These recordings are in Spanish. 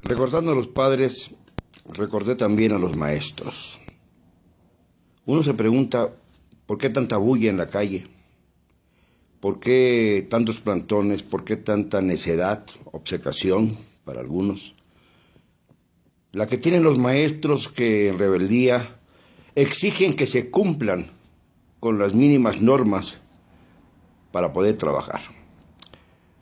Recordando a los padres, recordé también a los maestros. Uno se pregunta, ¿por qué tanta bulla en la calle? ¿Por qué tantos plantones? ¿Por qué tanta necedad, obcecación para algunos? La que tienen los maestros que en rebeldía exigen que se cumplan con las mínimas normas para poder trabajar.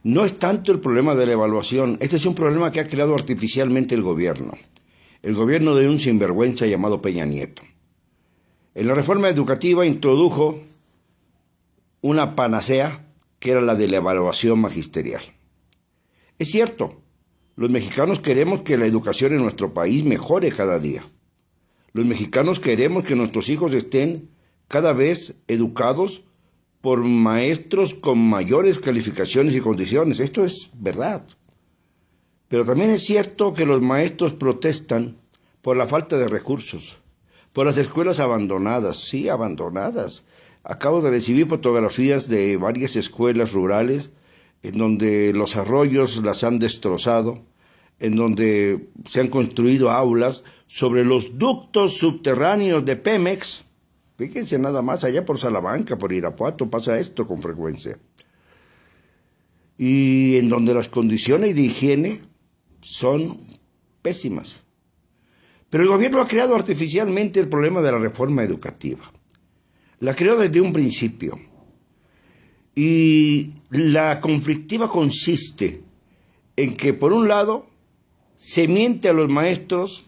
No es tanto el problema de la evaluación, este es un problema que ha creado artificialmente el gobierno de un sinvergüenza llamado Peña Nieto. En la reforma educativa introdujo una panacea que era la de la evaluación magisterial. Es cierto, los mexicanos queremos que la educación en nuestro país mejore cada día. Los mexicanos queremos que nuestros hijos estén cada vez educados por maestros con mayores calificaciones y condiciones. Esto es verdad. Pero también es cierto que los maestros protestan por la falta de recursos, por las escuelas abandonadas, sí, abandonadas. Acabo de recibir fotografías de varias escuelas rurales en donde los arroyos las han destrozado, en donde se han construido aulas sobre los ductos subterráneos de Pemex. Fíjense nada más, allá por Salamanca, por Irapuato, pasa esto con frecuencia. Y en donde las condiciones de higiene son pésimas. Pero el gobierno ha creado artificialmente el problema de la reforma educativa. La creó desde un principio. Y la conflictiva consiste en que, por un lado, se miente a los maestros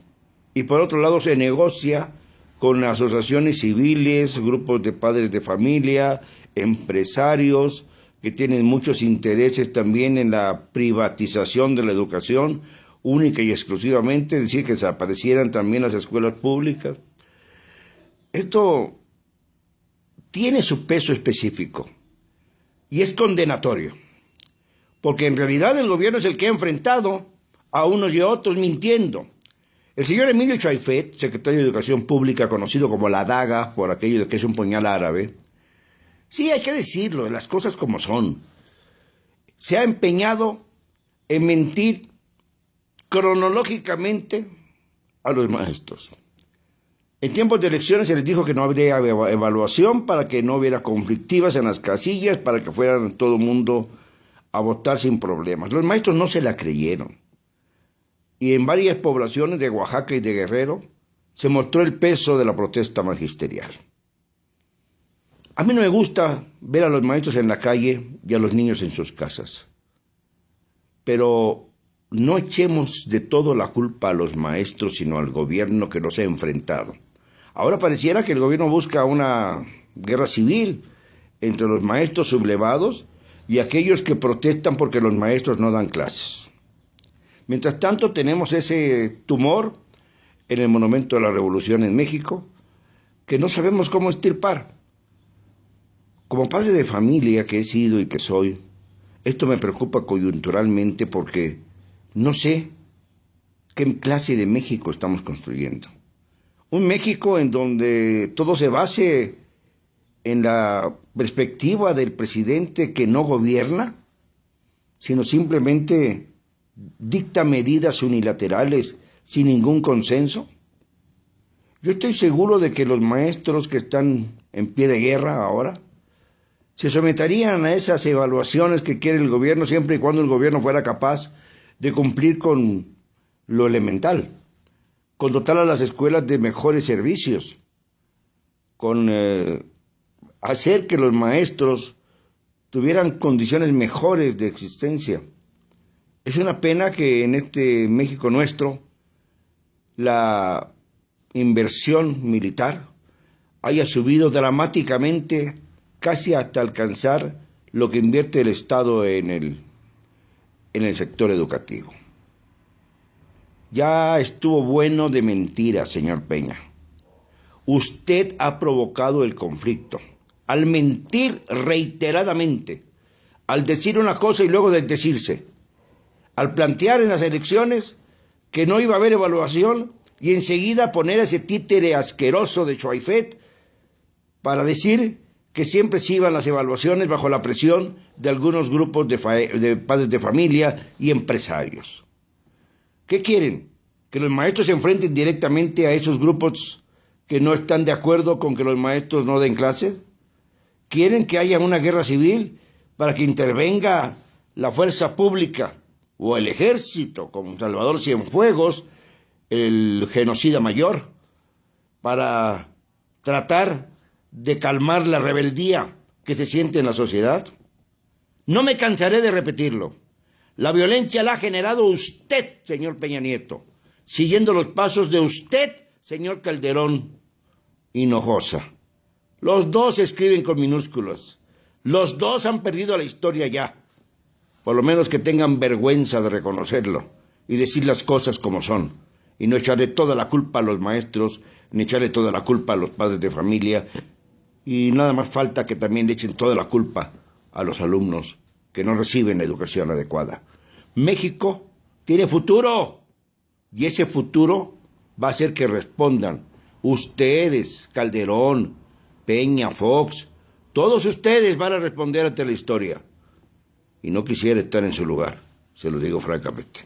y por otro lado se negocia con asociaciones civiles, grupos de padres de familia, empresarios que tienen muchos intereses también en la privatización de la educación, única y exclusivamente, es decir, que desaparecieran también las escuelas públicas. Esto tiene su peso específico y es condenatorio, porque en realidad el gobierno es el que ha enfrentado a unos y a otros mintiendo. El señor Emilio Chaifet, secretario de Educación Pública, conocido como la daga, por aquello de que es un puñal árabe, sí, hay que decirlo, las cosas como son, se ha empeñado en mentir cronológicamente a los maestros. En tiempos de elecciones se les dijo que no habría evaluación para que no hubiera conflictivas en las casillas, para que fueran todo el mundo a votar sin problemas. Los maestros no se la creyeron. Y en varias poblaciones de Oaxaca y de Guerrero se mostró el peso de la protesta magisterial. A mí no me gusta ver a los maestros en la calle y a los niños en sus casas. Pero no echemos de todo la culpa a los maestros, sino al gobierno que los ha enfrentado. Ahora pareciera que el gobierno busca una guerra civil entre los maestros sublevados y aquellos que protestan porque los maestros no dan clases. Mientras tanto, tenemos ese tumor en el Monumento de la Revolución en México que no sabemos cómo extirpar. Como padre de familia que he sido y que soy, esto me preocupa coyunturalmente porque no sé qué clase de México estamos construyendo. Un México en donde todo se base en la perspectiva del presidente que no gobierna, sino simplemente dicta medidas unilaterales sin ningún consenso. Yo estoy seguro de que los maestros que están en pie de guerra ahora se someterían a esas evaluaciones que quiere el gobierno siempre y cuando el gobierno fuera capaz de cumplir con lo elemental, con dotar a las escuelas de mejores servicios, con hacer que los maestros tuvieran condiciones mejores de existencia. Es una pena que en este México nuestro la inversión militar haya subido dramáticamente casi hasta alcanzar lo que invierte el Estado en el sector educativo. Ya estuvo bueno de mentiras, señor Peña. Usted ha provocado el conflicto al mentir reiteradamente, al decir una cosa y luego desdecirse, al plantear en las elecciones que no iba a haber evaluación y enseguida poner a ese títere asqueroso de Chaifet para decir que siempre se iban las evaluaciones bajo la presión de algunos grupos de padres de familia y empresarios. ¿Qué quieren? ¿Que los maestros se enfrenten directamente a esos grupos que no están de acuerdo con que los maestros no den clases? ¿Quieren que haya una guerra civil para que intervenga la fuerza pública o el ejército, como Salvador Cienfuegos, el genocida mayor, para tratar de calmar la rebeldía que se siente en la sociedad? No me cansaré de repetirlo. La violencia la ha generado usted, señor Peña Nieto, siguiendo los pasos de usted, señor Calderón Hinojosa. Los dos escriben con minúsculas. Los dos han perdido la historia ya. Por lo menos que tengan vergüenza de reconocerlo y decir las cosas como son. Y no echarle toda la culpa a los maestros, ni echarle toda la culpa a los padres de familia. Y nada más falta que también le echen toda la culpa a los alumnos que no reciben la educación adecuada. México tiene futuro. Y ese futuro va a hacer que respondan ustedes, Calderón, Peña, Fox, todos ustedes van a responder ante la historia. Y no quisiera estar en su lugar, se lo digo francamente.